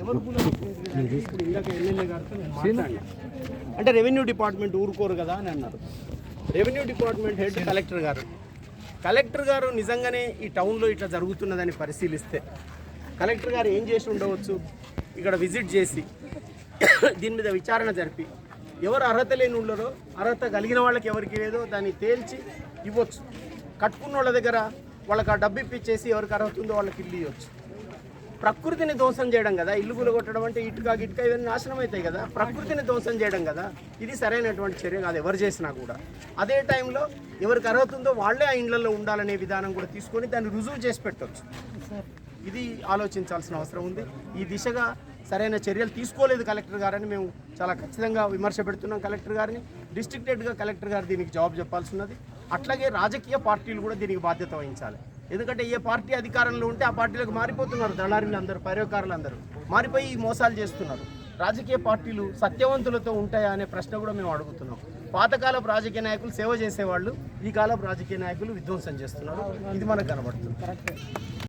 ఎవరు ఇప్పుడు ఇందాక ఎమ్మెల్యే గారితో నేను మాట్లాడాను. అంటే రెవెన్యూ డిపార్ట్మెంట్ ఊరుకోరు కదా అని అన్నారు. రెవెన్యూ డిపార్ట్మెంట్ హెడ్ కలెక్టర్ గారు నిజంగానే ఈ టౌన్లో ఇట్లా జరుగుతున్నదని పరిశీలిస్తే కలెక్టర్ గారు ఏం చేసి ఉండవచ్చు, ఇక్కడ విజిట్ చేసి దీని మీద విచారణ జరిపి ఎవరు అర్హత లేని ఉన్నారో అర్హత కలిగిన వాళ్ళకి ఎవరికి లేదో దాన్ని తేల్చి ఇవ్వచ్చు. కట్టుకున్న వాళ్ళ దగ్గర వాళ్ళకి ఆ డబ్బు ఇప్పించేసి ఎవరికి అర్హత ఉందో వాళ్ళకి ఇల్లు ఇవ్వచ్చు. ప్రకృతిని ధ్వంసం చేయడం కదా, ఇల్లు కూలగొట్టడం అంటే ఇటుక ఇవన్నీ నాశనం అవుతాయి కదా, ప్రకృతిని ధ్వంసం చేయడం కదా. ఇది సరైనటువంటి చర్య కాదు ఎవరు చేసినా కూడా. అదే టైంలో ఎవరికి అర్హత ఉందో వాళ్ళే ఆ ఇండ్లలో ఉండాలనే విధానం కూడా తీసుకొని దాన్ని రుజువు చేసి పెట్టవచ్చు. ఇది ఆలోచించాల్సిన అవసరం ఉంది. ఈ దిశగా సరైన చర్యలు తీసుకోలేదు కలెక్టర్ గారని మేము చాలా ఖచ్చితంగా విమర్శ పెడుతున్నాం కలెక్టర్ గారిని. డిస్ట్రిక్ట్ హెడ్గా కలెక్టర్ గారు దీనికి జవాబు చెప్పాల్సి ఉన్నది. అట్లాగే రాజకీయ పార్టీలు కూడా దీనికి బాధ్యత వహించాలి. ఎందుకంటే ఏ పార్టీ అధికారంలో ఉంటే ఆ పార్టీలకు మారిపోతున్నారు దళారీలు అందరూ, పర్యవకారులు అందరూ మారిపోయి మోసాలు చేస్తున్నారు. రాజకీయ పార్టీలు సత్యవంతులతో ఉంటాయా అనే ప్రశ్న కూడా మేము అడుగుతున్నాం. పాతకాలపు రాజకీయ నాయకులు సేవ చేసేవాళ్ళు, ఈ కాలపు రాజకీయ నాయకులు విధ్వంసం చేస్తున్నారు. ఇది మనకు కనబడుతుంది.